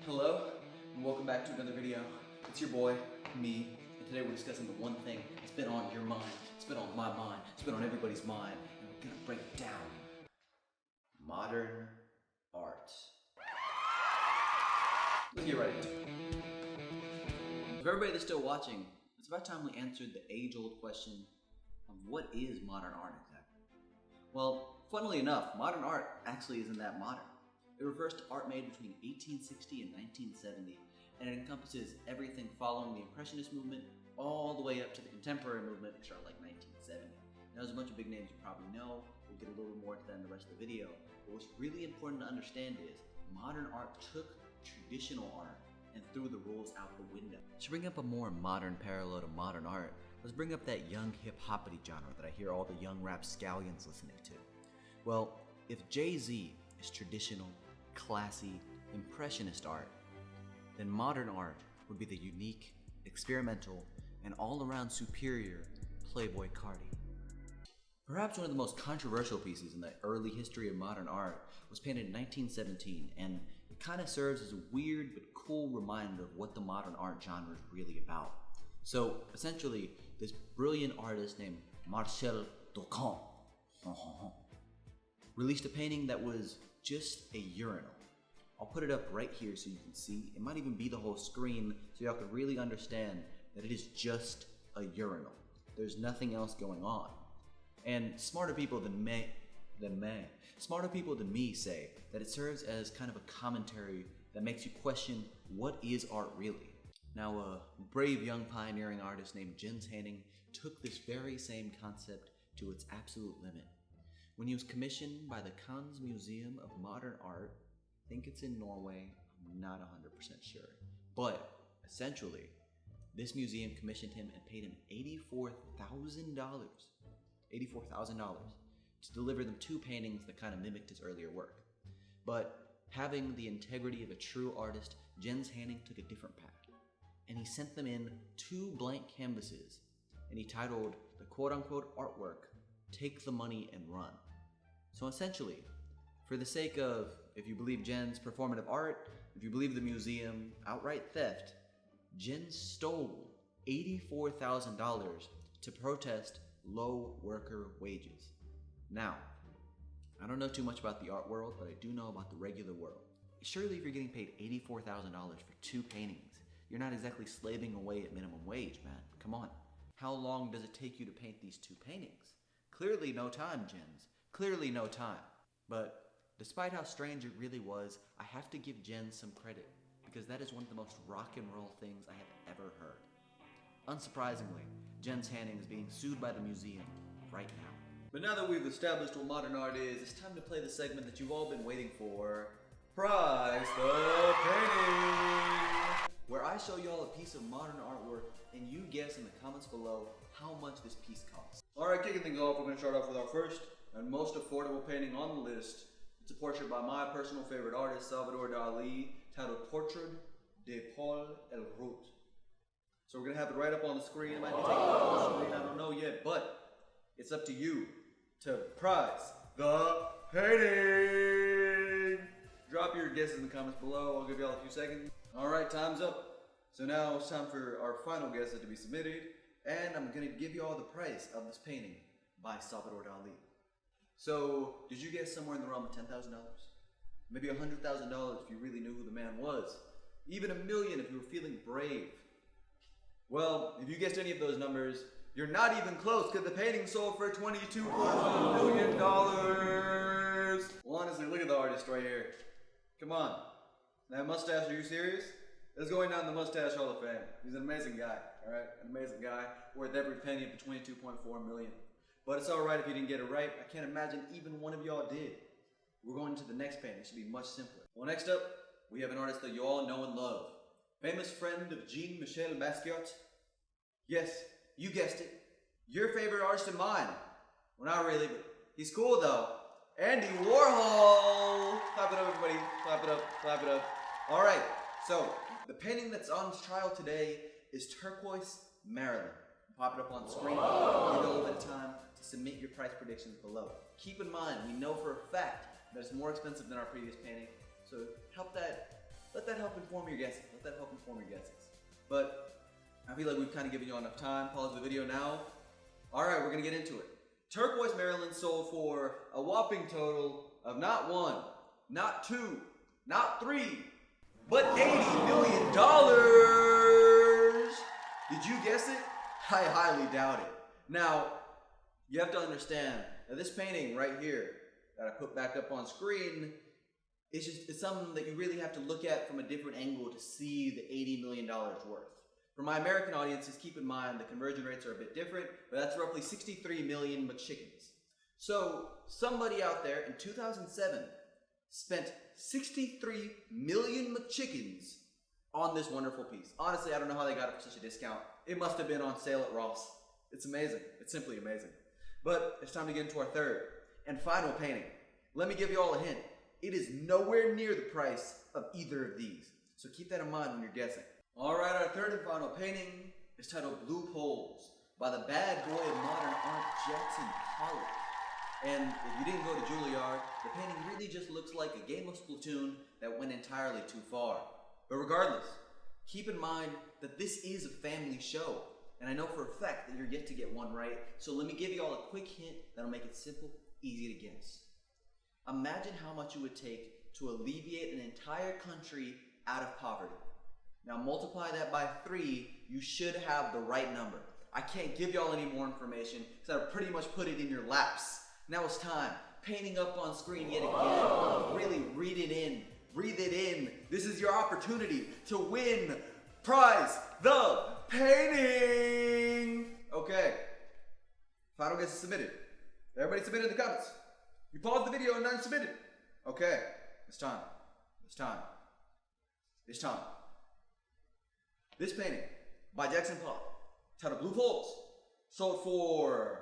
Hello, and welcome back to another video. It's your boy, me, and today we're discussing the one thing that's been on your mind, it's been on my mind, it's been on everybody's mind, and we're gonna break it down. Modern art. Let's get right into it. For everybody that's still watching, it's about time we answered the age-old question of what is modern art exactly? Well, funnily enough, modern art actually isn't that modern. It refers to art made between 1860 and 1970, and it encompasses everything following the Impressionist movement all the way up to the contemporary movement, which are like 1970. Now, there's a bunch of big names you probably know. We'll get a little more into that in the rest of the video. But what's really important to understand is modern art took traditional art and threw the rules out the window. To bring up a more modern parallel to modern art, let's bring up that young hip-hoppity genre that I hear all the young rapscallions listening to. Well, if Jay-Z is traditional, classy, impressionist art, then modern art would be the unique, experimental, and all-around superior Playboi Carti. Perhaps one of the most controversial pieces in the early history of modern art was painted in 1917, and it kind of serves as a weird but cool reminder of what the modern art genre is really about. So essentially, this brilliant artist named Marcel Duchamp released a painting that was just a urinal. I'll put it up right here so you can see. It might even be the whole screen so y'all can really understand that it is just a urinal. There's nothing else going on. And smarter people than me say that it serves as kind of a commentary that makes you question what is art really. Now, a brave young pioneering artist named Jens Hanning took this very same concept to its absolute limit. When he was commissioned by the Cannes Museum of Modern Art, I think it's in Norway, I'm not 100% sure, but essentially, this museum commissioned him and paid him $84,000 to deliver them two paintings that kind of mimicked his earlier work. But having the integrity of a true artist, Jens Hanning took a different path, and he sent them in two blank canvases, and he titled the quote-unquote artwork, "Take the Money and Run." So essentially, for the sake of, if you believe Jens' performative art, if you believe the museum outright theft, Jens stole $84,000 to protest low worker wages. Now, I don't know too much about the art world, but I do know about the regular world. Surely if you're getting paid $84,000 for two paintings, you're not exactly slaving away at minimum wage, man. Come on. How long does it take you to paint these two paintings? Clearly no time, Jens. Clearly no time. But despite how strange it really was, I have to give Jens some credit, because that is one of the most rock and roll things I have ever heard. Unsurprisingly, Jens Hanning is being sued by the museum right now. But now that we've established what modern art is, it's time to play the segment that you've all been waiting for, Price the Painting, where I show y'all a piece of modern artwork and you guess in the comments below how much this piece costs. Alright, kicking things off, we're going to start off with our first and most affordable painting on the list. It's a portrait by my personal favorite artist, Salvador Dali, titled Portrait de Paul El Rout. So we're going to have it right up on the screen. It might be taking up on the screen, I don't know yet, but it's up to you to prize the painting. Drop your guesses in the comments below. I'll give y'all a few seconds. Alright, time's up. So now it's time for our final guesses to be submitted, and I'm going to give y'all the price of this painting by Salvador Dali. So, did you guess somewhere in the realm of $10,000? Maybe $100,000 if you really knew who the man was. Even $1 million if you were feeling brave. Well, if you guessed any of those numbers, you're not even close, because the painting sold for $22.1 million. Well, honestly, look at the artist right here. Come on. That mustache, are you serious? That's going down the Mustache Hall of Fame. He's an amazing guy, alright? An amazing guy, worth every penny of the $22.4 million. But it's alright if you didn't get it right. I can't imagine even one of y'all did. We're going to the next painting. It should be much simpler. Well, next up, we have an artist that you all know and love. Famous friend of Jean-Michel Basquiat. Yes, you guessed it. Your favorite artist and mine. Well, not really, but he's cool though. Andy Warhol! Clap it up, everybody. Clap it up, clap it up. Alright, so the painting that's on trial today is Turquoise Marilyn. Pop it up on screen. Give it a little bit of time to submit your price predictions below. Keep in mind, we know for a fact that it's more expensive than our previous painting, so let that help inform your guesses. Let that help inform your guesses. But I feel like we've kind of given you enough time. Pause the video now. All right, we're gonna get into it. Turquoise Maryland sold for a whopping total of not one, not two, not three, but $80 million. Did you guess it? I highly doubt it. Now, you have to understand that this painting right here that I put back up on screen, it's something that you really have to look at from a different angle to see the $80 million worth. For my American audiences, keep in mind the conversion rates are a bit different, but that's roughly 63 million McChickens. So somebody out there in 2007 spent 63 million McChickens on this wonderful piece. Honestly, I don't know how they got it for such a discount. It must have been on sale at Ross. It's amazing. It's simply amazing. But it's time to get into our third and final painting. Let me give you all a hint. It is nowhere near the price of either of these. So keep that in mind when you're guessing. All right, our third and final painting is titled Blue Poles by the bad boy of modern art, Jackson Pollock. And if you didn't go to Juilliard, the painting really just looks like a game of Splatoon that went entirely too far. But regardless, keep in mind that this is a family show, and I know for a fact that you're yet to get one right, so let me give you all a quick hint that'll make it simple, easy to guess. Imagine how much it would take to alleviate an entire country out of poverty. Now multiply that by 3, you should have the right number. I can't give y'all any more information because I pretty much put it in your laps. Now it's time, painting up on screen yet again. Really read it in. Breathe it in. This is your opportunity to win prize the painting. Okay. Final guess is submitted. Everybody submitted in the comments. You paused the video and none submitted. Okay. It's time. It's time. It's time. This painting by Jackson Pollock, titled Blue Poles, sold for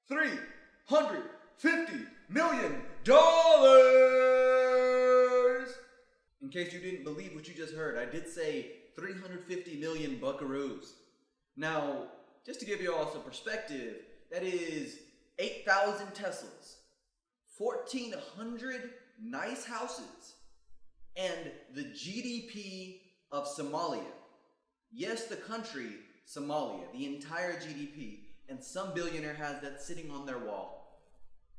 $350 million. In case you didn't believe what you just heard, I did say 350 million buckaroos. Now, just to give you all some perspective, that is 8,000 Teslas, 1,400 nice houses, and the GDP of Somalia. Yes, the country, Somalia, the entire GDP, and some billionaire has that sitting on their wall.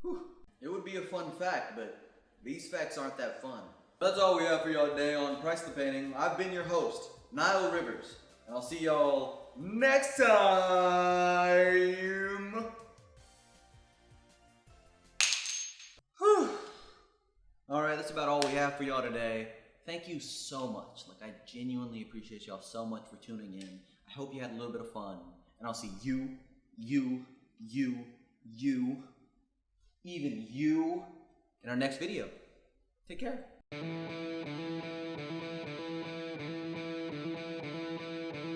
Whew. It would be a fun fact, but these facts aren't that fun. That's all we have for y'all today on Price the Painting. I've been your host, Niall Rivers, and I'll see y'all next time. Whew. All right, that's about all we have for y'all today. Thank you so much. I genuinely appreciate y'all so much for tuning in. I hope you had a little bit of fun, and I'll see you, even you, in our next video. Take care.